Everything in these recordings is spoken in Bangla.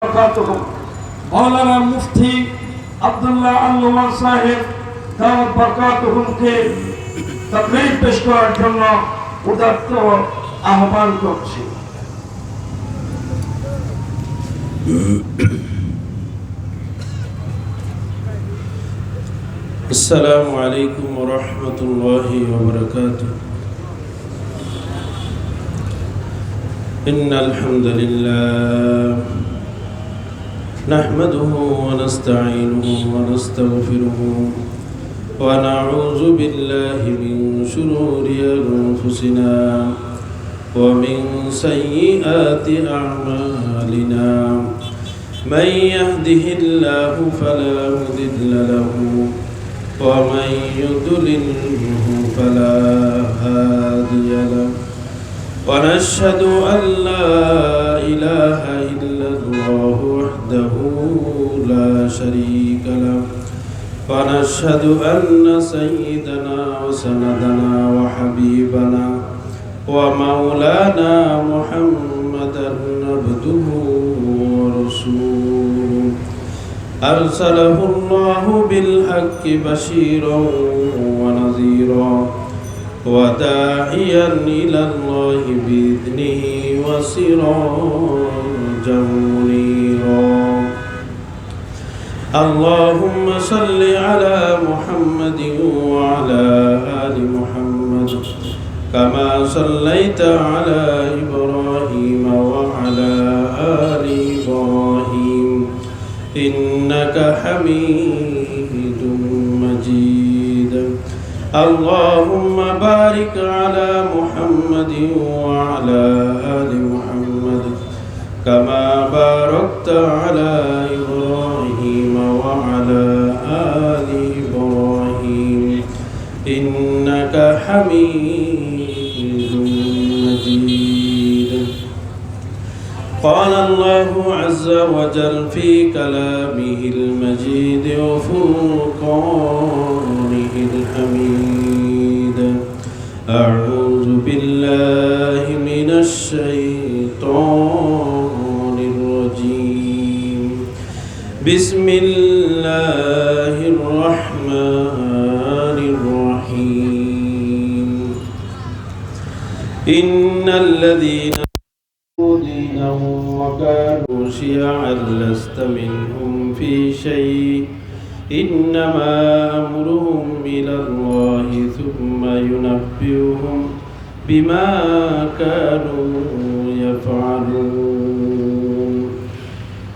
मौलाना मुफ्ती আব্দুল্লাহ আল-নোমান সাহেব দাওয়াত বারাকাতুহুমকে তাকরীর পেশ করার জন্য উদাত্ত আহ্বান করছি। আসসালামু আলাইকুম ওয়া রাহমাতুল্লাহি ওয়া বারাকাতুহু। ইন্নাল হামদুলিল্লাহ نحمده ونستعينه ونستغفره ونعوذ بالله من شرور أنفسنا ومن سيئات أعمالنا من يهده الله فلا مضل له ومن يضلله فلا هادي له ونشهد أن لا إله إلا الله وحده لا شريك له ونشهد أن سيدنا وسندنا وحبيبنا ومولانا محمدا عبده ورسوله أرسله الله بالحق بشيرا ونذيرا وداعيا إلى الله بإذنه وسراجا منيرا اللهم صل على محمد وعلى آل محمد كما صليت على إبراهيم وعلى آل إبراهيم إنك حميد مجيد اللهم بارك على محمد وعلى آل محمد كما باركت على إبراهيم وعلى آل إبراهيم إنك حميد مجيد قال الله عز وجل في كلامه المجيد وفرقانه الحميد أعوذ بالله من الشيطان الرجيم بسم الله الرحمن الرحيم إن الذين دينهم وكانوا شيعا لست منهم في شيء إنما أمرهم إلى الله ثم ينبئهم بما كانوا يفعلون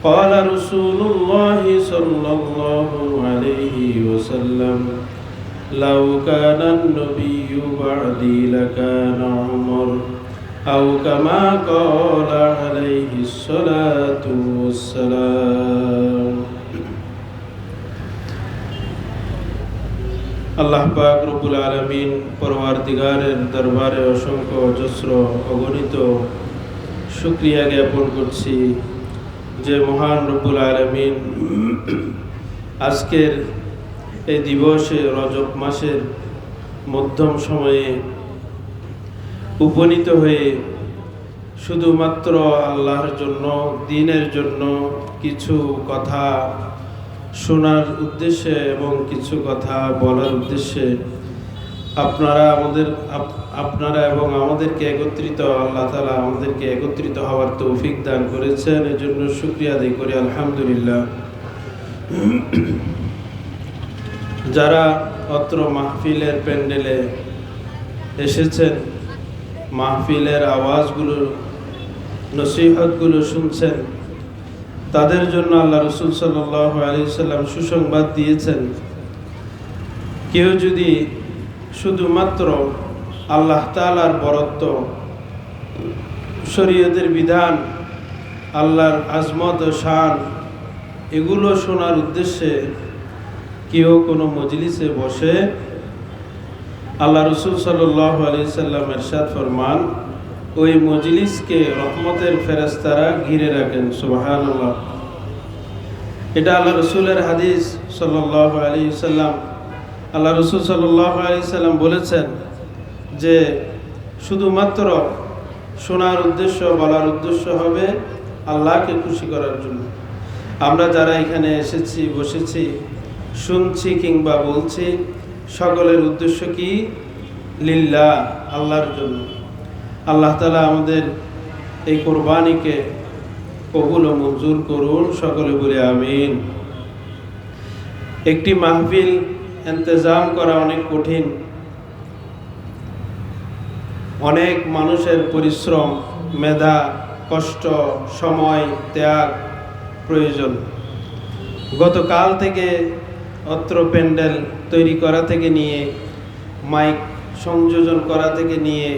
قال رسول الله صلى الله عليه وسلم لو كان النبي بعدي لكان عمر أو كما قال عليه الصلاة والسلام আল্লাহ পাক রব্বুল আলামিন পরওয়ারদিগারের দরবারে অসংখ্য অজস্র অগণিত শুকরিয়া জ্ঞাপন করছি যে মহান রব্বুল আলামিন আজকের এই দিবসে রজব মাসের মধ্যম সময়ে উপনীত হয়ে শুধুমাত্র আল্লাহর জন্য দ্বীনের জন্য কিছু কথা শোনার উদ্দেশ্যে এবং কিছু কথা বলার উদ্দেশ্যে আপনারা এবং আমাদেরকে একত্রিত আল্লাহ তাআলা আমাদেরকে একত্রিত হওয়ার তৌফিক দান করেছেন, এজন্য শুকরিয়া আদায় করি আলহামদুলিল্লাহ। যারা অত্র মাহফিলের প্যান্ডেলে এসেছেন, মাহফিলের আওয়াজগুলো নসিহতগুলো শুনছেন, তাদের জন্য আল্লাহ রাসূল সাল্লাল্লাহু আলাইহি সাল্লাম সুসংবাদ দিয়েছেন, কেউ যদি শুধুমাত্র আল্লাহ তাআলার বরত্ব, শরীয়তের বিধান, আল্লাহর আজমত ও শান এগুলো শোনার উদ্দেশ্যে কেউ কোনো মজলিসে বসে, আল্লাহ রাসূল সাল্লাল্লাহু আলাইহি সাল্লাম ইরশাদ ফরমান, ওই মজলিসকে রহমতের ফেরেশতারা ঘিরে রাখেন। সুবহানাল্লাহ। এটা আল্লাহ রাসূলের হাদিস সাল্লাল্লাহু আলাইহি সাল্লাম। আল্লাহ রাসূল সাল্লাল্লাহু আলাইহি সাল্লাম বলেছেন যে শুধুমাত্র শোনার উদ্দেশ্য, বলার উদ্দেশ্য হবে আল্লাহকে খুশি করার জন্য। আমরা যারা এখানে এসেছি, বসেছি, শুনছি কিংবা বলছি, সকলের উদ্দেশ্য কি? লিল্লাহ, আল্লাহর জন্য। আল্লাহ তাআলা আমাদের এই কোরবানিকে কবুল ও মঞ্জুর করুন, সকলে বলে আমিন। একটি মাহফিল ইন্তজাম করা অনেক কঠিন, অনেক মানুষের পরিশ্রম, মেধা, কষ্ট, সময়, ত্যাগ প্রয়োজন। গতকাল থেকে অত্র প্যান্ডেল তৈরি করা থেকে নিয়ে, মাইক সংযোজন করা থেকে নিয়ে,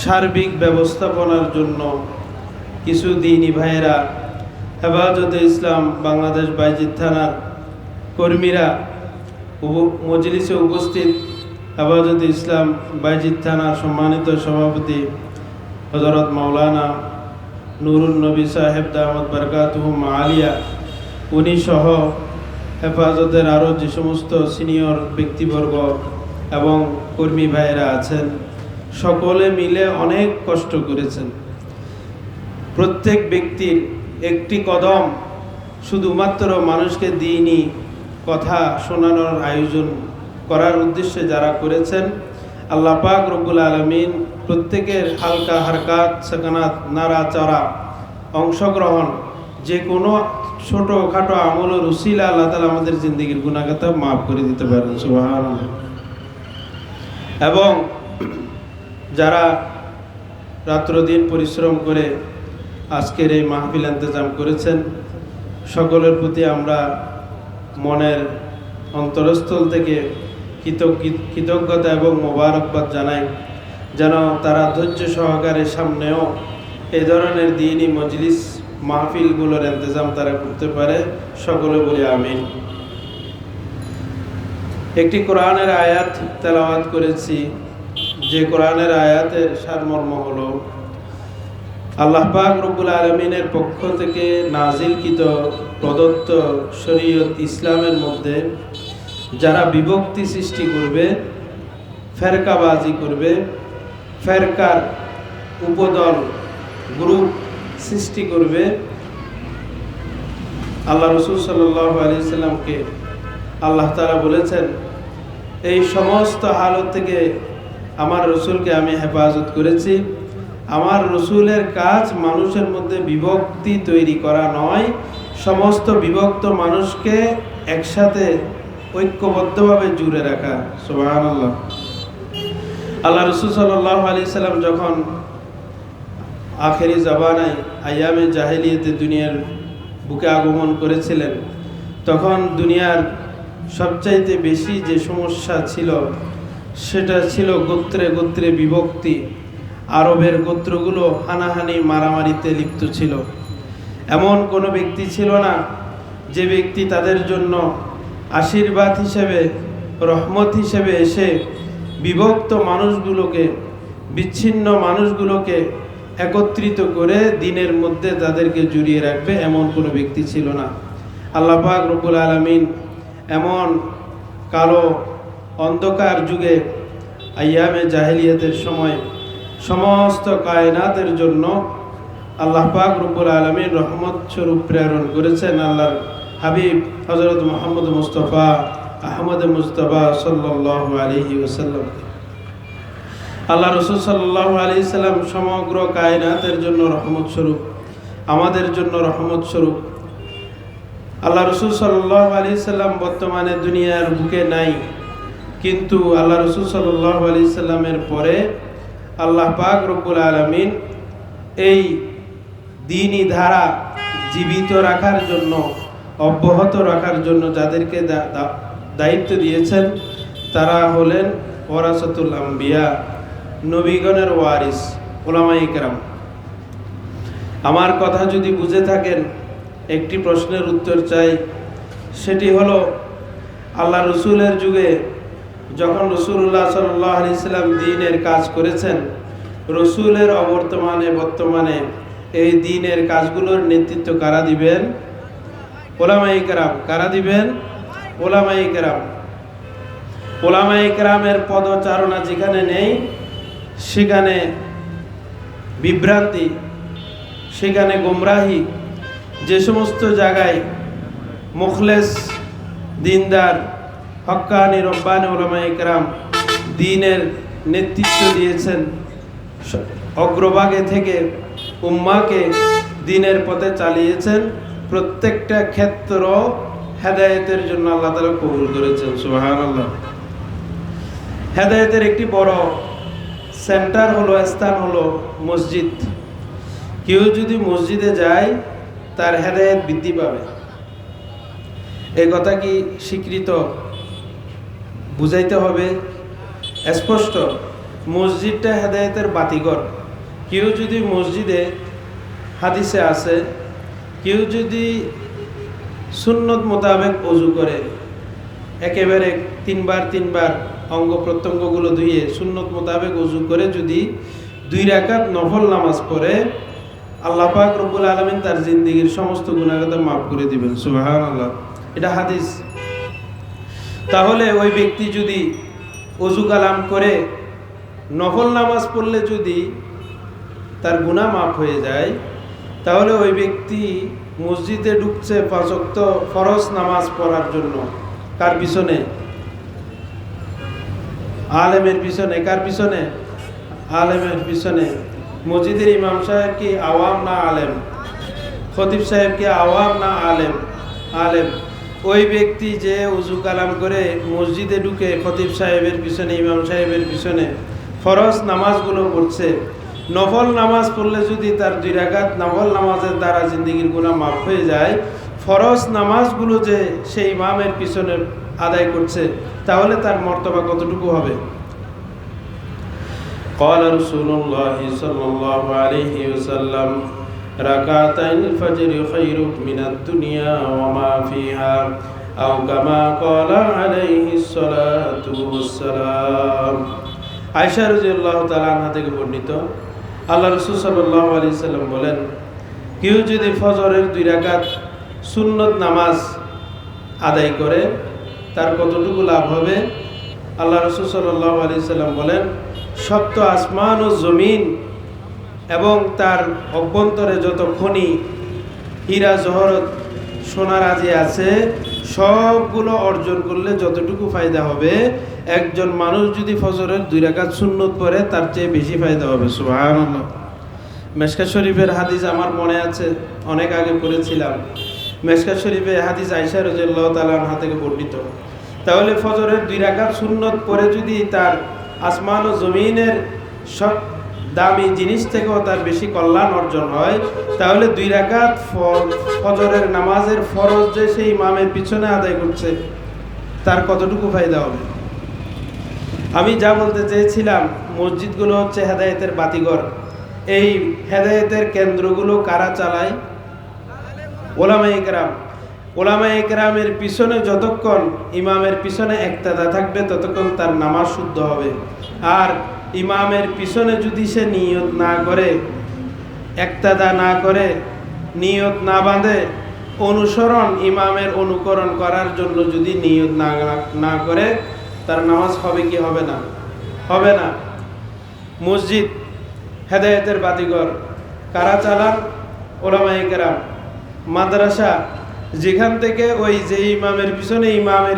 সার্বিক ব্যবস্থাপনার জন্য কিছু দ্বীনী ভাইয়েরা, হেফাজতে ইসলাম বাংলাদেশ বাইজিদ থানার কর্মীরা, মজলিসে উপস্থিত হেফাজতে ইসলাম বাইজিদ থানার সম্মানিত সভাপতি হযরত মাওলানা নুরুন নবী সাহেব দামাত বারকাতুহুম আলিয়া, উনি সহ হেফাজতের আরও যে সমস্ত সিনিয়র ব্যক্তিবর্গ এবং কর্মী ভাইয়েরা আছেন, সকলে মিলে অনেক কষ্ট করেছেন। প্রত্যেক ব্যক্তির একটি কদম শুধুমাত্র মানুষকে দ্বীনী কথা শোনানোর আয়োজন করার উদ্দেশ্যে যারা করেছেন, আল্লাহ পাক রব্বুল আলামিন প্রত্যেকের হালকা হারকাত, সাকানাত, নাড়াচাড়া, অংশগ্রহণ, যে কোনো ছোটোখাটো আমলের উসিলা আল্লাহ তাআলা আমাদের জিন্দেগির গুনাহগাতা মাফ করে দিতে পারেন, সুবহানাল্লাহ। এবং যারা রাত্রদিন পরিশ্রম করে আজকের এই মাহফিল ইন্তজাম করেছেন, সকলের প্রতি আমরা মনের অন্তরস্থল থেকে কৃতজ্ঞতা এবং মোবারকবাদ জানাই, যেন তারা ধৈর্য সহকারে সামনেও এই ধরনের দ্বীনী মজলিস মাহফিলগুলোর ইন্তজাম তারা করতে পারে, সকলে বলি আমিন। একটি কোরআনের আয়াত তেলাওয়াত করেছি, যে কোরআনের আয়াতের সারমর্ম হলো আল্লাহ পাক রব্বুল আলামিনের পক্ষ থেকে নাজিলকৃত প্রদত্ত শরীয়ত ইসলামের মধ্যে যারা বিভক্তি সৃষ্টি করবে, ফেরকাবাজি করবে, ফেরকার উপদল গ্রুপ সৃষ্টি করবে, আল্লাহ রাসূল সাল্লাল্লাহু আলাইহি সাল্লামকে আল্লাহ তাআলা বলেছেন, এই সমস্ত হালত থেকে আমার রসুলকে আমি হেফাজত করেছি। আমার রসুলের কাজ মানুষের মধ্যে বিভক্তি তৈরি করা নয়, সমস্ত বিভক্ত মানুষকে একসাথে ঐক্যবদ্ধভাবে জুড়ে রাখা, সুবহানাল্লাহ। আল্লাহ রাসূল সাল্লাল্লাহু আলাইহি সাল্লাম যখন আখেরি জামানায় আইয়ামে জাহেলিয়াতে দুনিয়ার বুকে আগমন করেছিলেন, তখন দুনিয়ার সবচাইতে বেশি যে সমস্যা ছিল সেটা ছিল গোত্রে গোত্রে বিভক্তি। আরবের গোত্রগুলো হানাহানি মারামারিতে লিপ্ত ছিল। এমন কোনো ব্যক্তি ছিল না যে ব্যক্তি তাদের জন্য আশীর্বাদ হিসেবে, রহমত হিসেবে এসে বিভক্ত মানুষগুলোকে, বিচ্ছিন্ন মানুষগুলোকে একত্রিত করে দিনের মধ্যে তাদেরকে জড়িয়ে রাখবে, এমন কোনো ব্যক্তি ছিল না। আল্লাহ পাক রব্বুল আলামিন এমন কালো অন্ধকার যুগে আইয়ামে জাহেলিয়াতের সময় সমস্ত কায়নাতের জন্য আল্লাহ পাক রব্বুল আলামিন রহমত স্বরূপ প্রেরণ করেছেন আল্লাহর হাবিব হযরত মুহাম্মদ মুস্তাফা আহমদ মুজতবা সাল্লাল্লাহু আলাইহি ওয়াসাল্লাম। আল্লাহ রাসূল সাল্লাল্লাহু আলাইহি সাল্লাম সমগ্র কায়নাতের জন্য রহমত স্বরূপ, আমাদের জন্য রহমত স্বরূপ। আল্লাহ রাসূল সাল্লাল্লাহু আলাইহি সাল্লাম বর্তমানে দুনিয়ার বুকে নাই, কিন্তু আল্লাহ রাসূল সাল্লাল্লাহু আলাইহি সাল্লামের পরে আল্লাহ পাক রব্বুল আলামিন এই দ্বীনী ধারা জীবিত রাখার জন্য, অব্যাহত রাখার জন্য যাদেরকে দায়িত্ব দিয়েছেন, তারা হলেন ওয়ারাসাতুল আম্বিয়া, নবীগণের ওয়ারিস, উলামায়ে কেরাম। আমার কথা যদি বুঝে থাকেন, একটি প্রশ্নের উত্তর চাই, সেটি হলো আল্লাহ রসুলের যুগে যখন রাসূলুল্লাহ সাল্লাল্লাহু আলাইহি সাল্লাম দ্বীনের কাজ করেছেন, রসুলের বর্তমানে এই দ্বীনের কাজগুলোর নেতৃত্ব কারা দিবেন? উলামায়ে কেরাম। কারা দিবেন? উলামায়ে কেরাম। উলামায়ে কেরামের পদচারণা যেখানে নেই, সেখানে বিভ্রান্তি, সেখানে গোমরাহি, যে সমস্ত জায়গায় মুখলেস, দিনদার, হক্কানি, রব্বানি উলামায়ে কেরাম দ্বীনের নেতৃত্ব দিয়েছেন, অগ্রভাগে থেকে উম্মাহকে দ্বীনের পথে চালিয়েছেন, প্রত্যেকটা ক্ষেত্র হেদায়েতের জন্য আল্লাহ তাআলা কবুল করেছেন। সুবহানাল্লাহ। হেদায়েতের একটি বড় সেন্টার হলো, স্থান হলো মসজিদ। কেউ যদি মসজিদে যায় তার হেদায়েত বৃদ্ধি পাবে। এই কথা কি স্বীকৃত? বুঝাইতে হবে স্পষ্ট। মসজিদটা হেদায়েতের বাতিঘর। কেউ যদি মসজিদে, হাদিসে আছে, কেউ যদি সুন্নত মোতাবেক ওযু করে, একেবারে তিনবার অঙ্গ প্রত্যঙ্গগুলো ধুয়ে সুন্নত মোতাবেক ওযু করে যদি 2 রাকাত নফল নামাজ পড়ে, আল্লাহ পাক রব্বুল আলামিন তার জিন্দেগীর সমস্ত গুনাহগাতা মাফ করে দিবেন। সুবহানাল্লাহ। এটা হাদিস। তাহলে ওই ব্যক্তি যদি ওযু কালাম করে নফল নামাজ পড়লে যদি তার গুনাহ মাফ হয়ে যায়, তাহলে ওই ব্যক্তি মসজিদে ঢুকছে 5 ওয়াক্ত ফরজ নামাজ পড়ার জন্য। কার পিছনে? আলেমের পিছনে। কার পিছনে? আলেমের পিছনে। মসজিদের ইমাম সাহেব কি আওয়াম না আলেম? খতিব সাহেব কি আওয়াম না আলেম? আলেম। ওই ব্যক্তি যে ওযু কালাম করে মসজিদে ঢুকে খতিব সাহেবের পিছনে, ইমাম সাহেবের পিছনে ফরজ নামাজগুলো পড়ছে, নফল নামাজ পড়লে যদি তার 2 রাকাত নফল নামাজের দ্বারা জিন্দেগীর গুনাহ মাফ হয়ে যায়, ফরজ নামাজগুলো যে সেই ইমামের পিছনে আদায় করছে, তাহলে তার মর্তবা কতটুকু হবে? قال رسول الله صلى الله عليه وسلم ركعتي الفجر خير من الدنيا وما فيها أو كما قال عليه الصلاة والسلام। আয়েশা রাদিয়াল্লাহু তাআলা আনহা থেকে বর্ণিত, আল্লাহ রাসূল সাল্লাল্লাহু আলাইহি সাল্লাম বলেন, কেউ যদি ফজরের 2 রাকাত সুন্নত নামাজ আদায় করে তার কতটুকু লাভ হবে? আল্লাহ রাসূল সাল্লাল্লাহু আলাইহি সাল্লাম বলেন, সপ্ত আসমান ও জমিন এবং তার অভ্যন্তরে যত খনি, হীরা জহরত, সোনার আজি আছে, সবগুলো অর্জন করলে যতটুকু ফায়দা হবে, একজন মানুষ যদি ফজরের 2 রাকাত সুন্নত পড়ে তার চেয়ে বেশি ফায়দা হবে। সুবহানাল্লাহ। মেশকাত শরীফের হাদিস আমার মনে আছে, অনেক আগে পড়েছিলাম। মেশকাত শরীফে হাদিস আয়েশা রাদিয়াল্লাহু তাআলা আনহা থেকে বর্ণিত। তাহলে ফজরের 2 রাকাত সুন্নত পড়ে যদি তার আসমান ও জমিনের সব দামি জিনিস থেকেও তার বেশি কল্যাণ অর্জন হয়, তাহলে 2 রাকাত ফজরের নামাজের ফরজ যে সেই ইমামের পিছনে আদায় করছে তার কতটুকু ফায়দা হবে? আমি যা বলতে চেয়েছিলাম, মসজিদগুলো হচ্ছে হেদায়েতের বাতিঘর। এই হেদায়েতের কেন্দ্রগুলো কারা চালায়? ওলামায়ে কেরাম। ওলামায়ে কেরামের পিছনে যতক্ষণ ইমামের পিছনে ইক্তেদা থাকবে ততক্ষণ তার নামাজ শুদ্ধ হবে। আর ইমামের পিছনে যদি সে নিয়ত না করে, ইক্তেদা না করে, নিয়ত না বাঁধে, অনুসরণ, ইমামের অনুকরণ করার জন্য যদি নিয়ত না করে, তার নামাজ হবে কি হবে না? হবে না। মসজিদ হেদায়েতের বাতিঘর। কারা চালান? ওলামায়ে কেরাম। মাদ্রাসা, যেখান থেকে ওই যে ইমামের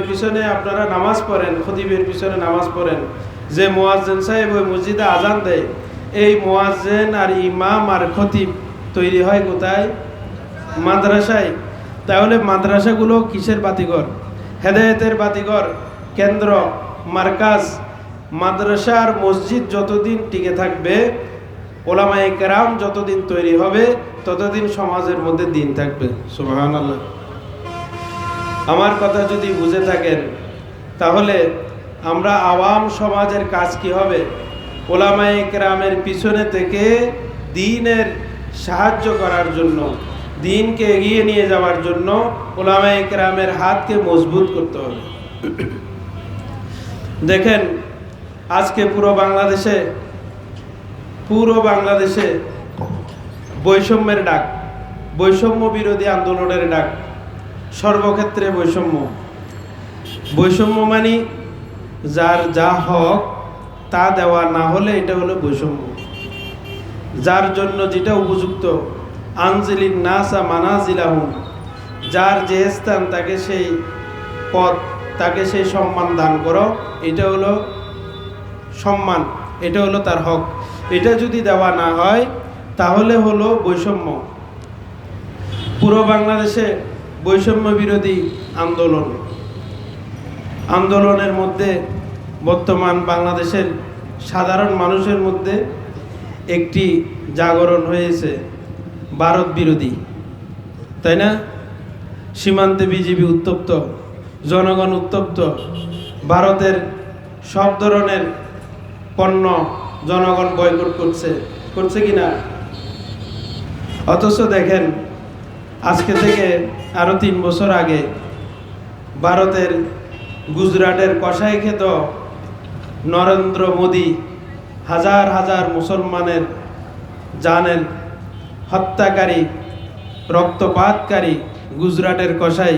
পিছনে আপনারা নামাজ পড়েন, খতিবের পিছনে নামাজ পড়েন, যে মুয়াজ্জিন সাহেব ওই মসজিদে আজান দেয়, এই মুয়াজ্জিন আর ইমাম আর খতিব তৈরি হয় কোথায়? মাদ্রাসায়। তাহলে মাদ্রাসাগুলো কিসের বাতিঘর? হেদায়েতের বাতিঘর, কেন্দ্র, মার্কাজ। মাদ্রাসা আর মসজিদ যতদিন টিকে থাকবে, ওলামায়ে কেরাম যতদিন তৈরি হবে, ততদিন সমাজের মধ্যে দিন থাকবে। সুবহানাল্লাহ। আমার কথা যদি বুঝে থাকেন, তাহলে আমরা আওয়াম সমাজের কাজ কি হবে? ওলামায়ে কেরামের পিছনে থেকে দ্বীনের সাহায্য করার জন্য, দ্বীনকে এগিয়ে নিয়ে যাওয়ার জন্য ওলামায়ে কেরামের হাতকে মজবুত করতে হবে। দেখেন, আজকে পুরো বাংলাদেশে বৈষম্যের ডাক, বৈষম্য বিরোধী আন্দোলনের ডাক, সর্বক্ষেত্রে বৈষম্য মানে যার যা হক তা দেওয়া না হলে এটা হলো বৈষম্য। যার জন্য যেটা উপযুক্ত আনজিলিন নাসা মানাজিলাহুম, যার যে স্থান তাকে সেই পদ, তাকে সেই সম্মান দান করো। এটা হলো সম্মান, এটা হলো তার হক। এটা যদি দেওয়া না হয় তাহলে হলো বৈষম্য। পুরো বাংলাদেশে বৈষম্য বিরোধী আন্দোলনের মধ্যে বর্তমান বাংলাদেশের সাধারণ মানুষের মধ্যে একটি জাগরণ হয়েছে ভারত বিরোধী, তাই না? সীমান্তে বিজিবি উত্তপ্ত, জনগণ উত্তপ্ত, ভারতের সব ধরনের পণ্য জনগণ বয়কট করছে কিনা? অথচ দেখেন, আজকে থেকে আরো 3 বছর আগে ভারতের গুজরাটের কসাইখ্যাত নরেন্দ্র মোদী হাজার হাজার মুসলমানের জানের হত্যাকারী, রক্তপাতকারী গুজরাটের কসাই,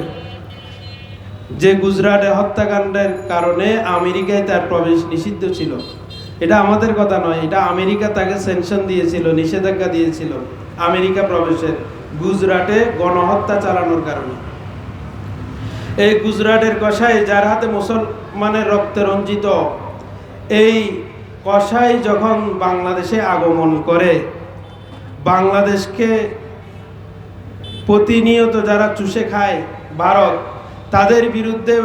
যে গুজরাটে হত্যাকাণ্ডের কারণে আমেরিকায় তার প্রবেশ নিষিদ্ধ ছিল। এটা আমাদের কথা নয়, এটা আমেরিকা তাকে স্যাংশন দিয়েছিল, নিষেধাজ্ঞা দিয়েছিল আমেরিকা প্রবেশের, গুজরাটে গণহত্যা চালানোর কারণে। এই গুজরাটের কসাই, যার হাতে মুসলমানের রক্তে রঞ্জিত, এই কসাই যখন বাংলাদেশে আগমন করে, বাংলাদেশকে প্রতিনিয়ত যারা চুষে খায় ভারত, তাদের বিরুদ্ধে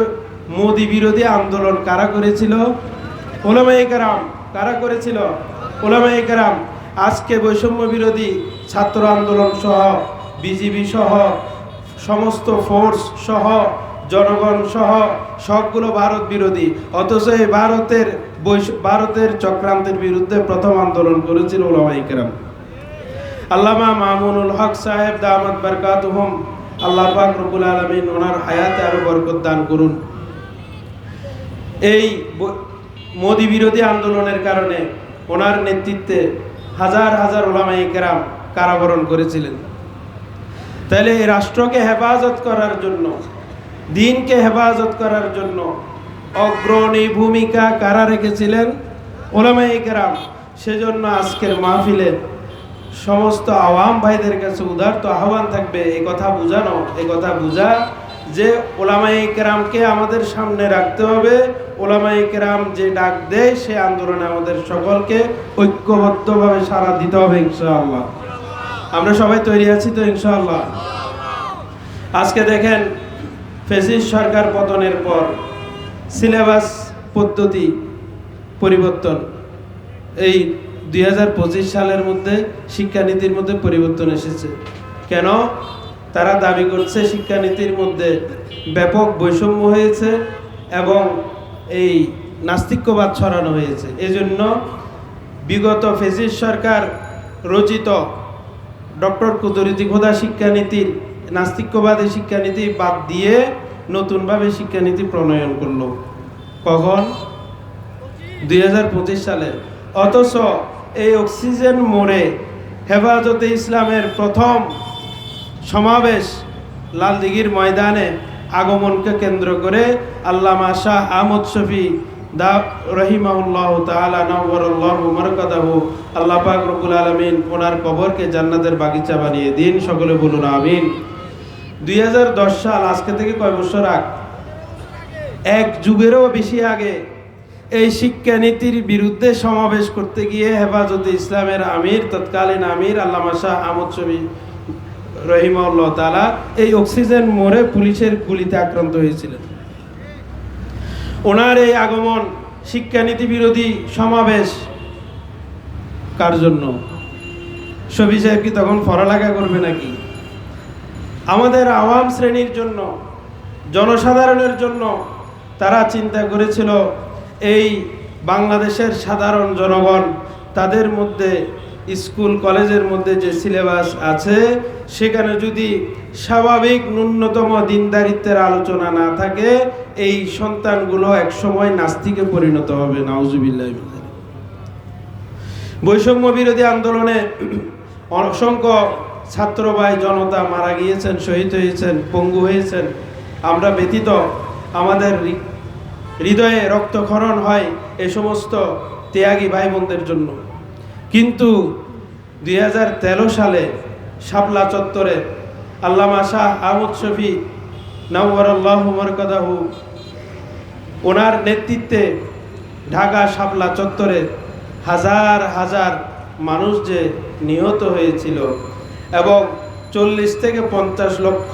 মোদি বিরোধী আন্দোলন কারা করেছিল? ওলামায়ে কেরাম। কারা করেছিল? ওলামায়ে কেরাম। আজকে বৈষম্য বিরোধী ছাত্র আন্দোলন সহ, বিজিবি সহ, সমস্ত ফোর্স সহ, জনগণ সহ সবগুলো ভারত বিরোধী। অথচ এই ভারতের চক্রান্তের বিরুদ্ধে প্রথম আন্দোলন করেছিল ওলামায়ে কেরাম। আল্লামা মামুনুল হক সাহেব দামাত বারকাতুহুম, আল্লাহ পাক রব্বুল আলামিন ওনার হায়াতে আরো বরকত দান করুন। এই মোদি বিরোধী আন্দোলনের কারণে ওনার নেতৃত্বে হাজার হাজার ওলামায়ে কেরাম কারাবরণ করেছিলেন। তাহলে এই রাষ্ট্রকে হেফাজত করার জন্য, দিনকে হেফাজত করার জন্য অগ্রণী ভূমিকা কারা রেখেছিলেন? ওলামায়ে কেরাম। সেজন্য আজকের মাহফিলে সমস্ত আওয়াম ভাইদের কাছে উদারত আহ্বান থাকবে এই কথা বুঝা যে ওলামায়ে কেরামকে আমাদের সামনে রাখতে হবে। ওলামায়ে কেরাম যে ডাক দেয় সে আন্দোলনে আমাদের সকলকে ঐক্যবদ্ধভাবে সাড়া দিতে হবে ইনশাআল্লাহ। আমরা সবাই তৈরি আছি তো ইনশাআল্লাহ? আজকে দেখেন, ফ্যাসিস্ট সরকার পতনের পর সিলেবাস পদ্ধতি পরিবর্তন, এই 2025 সালের মধ্যে শিক্ষানীতির মধ্যে পরিবর্তন এসেছে। কেন? তারা দাবি করছে শিক্ষানীতির মধ্যে ব্যাপক বৈষম্য হয়েছে এবং এই নাস্তিক্যবাদ ছড়ানো হয়েছে। এজন্য বিগত ফ্যাসিস্ট সরকার রচিত ডক্টর কুদরতি খোদা শিক্ষানীতির নাস্তিক্যবাদী শিক্ষানীতি বাদ দিয়ে নতুনভাবে শিক্ষানীতি প্রণয়ন করলো। কখন? 2025 সালে। অথচ এই অক্সিজেন মোড়ে হেফাজতে ইসলামের প্রথম সমাবেশ লালদিঘির ময়দানে আগমনকে কেন্দ্র করে আল্লামা শাহ আহমদ শফি দা রহিমাহুল্লাহ তাআলা নওয়ারাল্লাহু মারকাদাহু, আল্লাহ পাক রব্বুল আলামিন ওনার কবরকে জান্নাতের বাগিচা বানিয়ে দিন। সকলে বলুন আমিন। 2010 সাল, আজকে থেকে কয় বছর আগে, এক যুগেরও বেশি আগে, এই শিক্ষানীতির বিরুদ্ধে সমাবেশ করতে গিয়ে হেফাজতে ইসলামের আমির, তৎকালীন আমির আল্লামা শাহ আহমদ শফি রহিমাহুল্লাহ তাআলা এই অক্সিজেন মোড়ে পুলিশের গুলিতে আক্রান্ত হয়েছিলেন। ওনার এই আগমন, শিক্ষানীতি বিরোধী সমাবেশ কার জন্য? শফি সাহেব কি তখন পড়ালেখা করবে নাকি? আমাদের আওয়াম শ্রেণীর জন্য, জনসাধারণের জন্য তারা চিন্তা করেছিল এই বাংলাদেশের সাধারণ জনগণ, তাদের মধ্যে স্কুল কলেজের মধ্যে যে সিলেবাস আছে সেখানে যদি স্বাভাবিক ন্যূনতম দিনদারিত্বের আলোচনা না থাকে, এই সন্তানগুলো একসময় নাস্তিকে পরিণত হবে। নাউজুবিল্লাহ। বৈষম্য বিরোধী আন্দোলনে অসংখ্য ছাত্র ভাই জনতা মারা গিয়েছেন, শহীদ হয়েছেন, পঙ্গু হয়েছেন। আমরা ব্যতীত আমাদের হৃদয়ে রক্তক্ষরণ হয় এই সমস্ত ত্যাগী ভাই বোনদের জন্য। কিন্তু 2013 সালে শাপলা চত্বরে আল্লামা শাহ আহমদ শফি নাওয়ারাল্লাহু মারকাদাহু ওনার নেতৃত্বে ঢাকা শাপলা চত্বরে হাজার হাজার মানুষ যে নিহত হয়েছিল এবং 40 থেকে 50 লক্ষ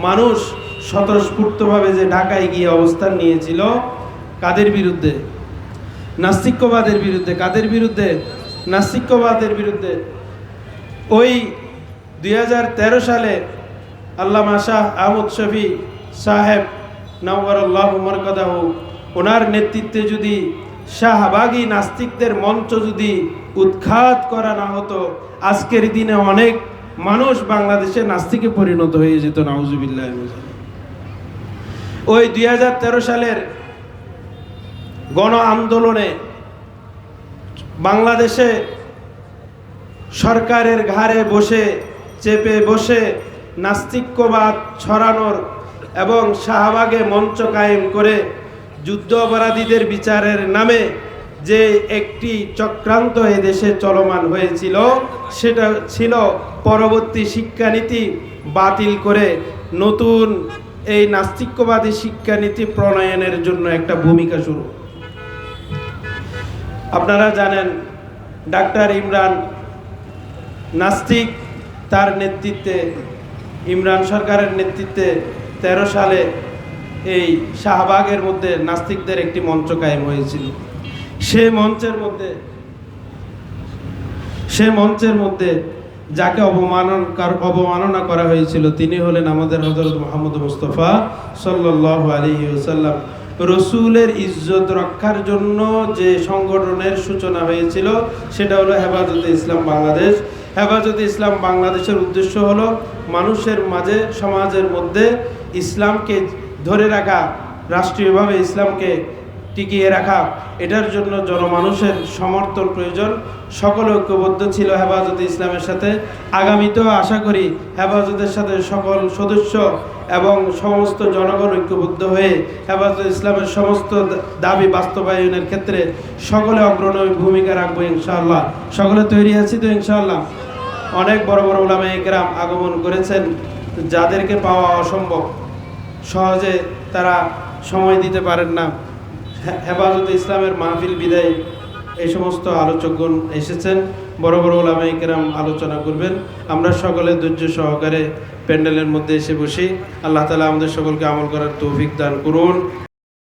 মানুষ স্বতঃস্ফূর্তভাবে যে ঢাকায় গিয়ে অবস্থান নিয়েছিল, কাদের বিরুদ্ধে? নাস্তিক্যবাদের বিরুদ্ধে। কাদের বিরুদ্ধে? নাস্তিক্যবাদের বিরুদ্ধে। ওই 2013 সালে আল্লামা শাহ আহমদ শফি সাহেব নাওয়ারাল্লাহু মারকাদাহু ওনার নেতৃত্বে যদি শাহবাগী নাস্তিকদের মঞ্চ যদি উৎখাত করা না হতো, আজকের দিনে অনেক মানুষ বাংলাদেশে নাস্তিকে পরিণত হয়ে যেত। নাউজুবিল্লাহ। ওই 2013 সালের গণ আন্দোলনে বাংলাদেশে সরকারের ঘাড়ে বসে চেপে বসে নাস্তিক্যবাদ ছড়ানোর এবং শাহবাগে মঞ্চ কায়েম করে যুদ্ধ অপরাধীদের বিচারের নামে যে একটি চক্রান্ত এই দেশে চলমান হয়েছিল, সেটা ছিল পরবর্তী শিক্ষানীতি বাতিল করে নতুন এই নাস্তিক্যবাদী শিক্ষানীতি প্রণয়নের জন্য একটা ভূমিকা শুরু। আপনারা জানেন ডাক্তার ইমরান নাস্তিক, তার নেতৃত্বে ইমরান সরকারের নেতৃত্বে 13 সালে এই শাহবাগের মধ্যে নাস্তিকদের একটি মঞ্চ কায়েম হয়েছিল। সে মঞ্চের মধ্যে যাকে অবমাননা করা হয়েছিল তিনি হলেন আমাদের হযরত মুহাম্মদ মুস্তাফা সাল্লাল্লাহু আলাইহি ওয়াসাল্লাম। রসুলের ইজ্জত রক্ষার জন্য যে সংগঠনের সূচনা হয়েছিল সেটা হলো হেফাজতে ইসলাম বাংলাদেশ। হেফাজতে ইসলাম বাংলাদেশের উদ্দেশ্য হলো মানুষের মাঝে, সমাজের মধ্যে ইসলামকে ধরে রাখা, রাষ্ট্রীয়ভাবে ইসলামকে টিকিয়ে রাখা। এটার জন্য জনমানুষের সমর্থন প্রয়োজন। সকলে ঐক্যবদ্ধ ছিল হেফাজতে ইসলামের সাথে। আগামীতেও আশা করি হেফাজতের সাথে সকল সদস্য এবং সমস্ত জনগণ ঐক্যবদ্ধ হয়ে হেফাজতে ইসলামের সমস্ত দাবি বাস্তবায়নের ক্ষেত্রে সকলে অগ্রণী ভূমিকা রাখবো ইনশাআল্লাহ। সকলে তৈরি আছি তো ইনশাআল্লাহ? অনেক বড় বড় উলামায়ে কেরাম আগমন করেছেন, যাদেরকে পাওয়া অসম্ভব, সহজে তারা সময় দিতে পারেন না। হেফাজতে ইসলামের মাহফিল বিদায় এই সমস্ত আলোচকগণ এসেছেন, বড় বড় উলামায়ে কেরাম আলোচনা করবেন। আমরা সকলে ধৈর্য সহকারে প্যান্ডেলের মধ্যে এসে বসি। আল্লাহ তাআলা আমাদের সকলকে আমল করার তৌফিক দান করুন।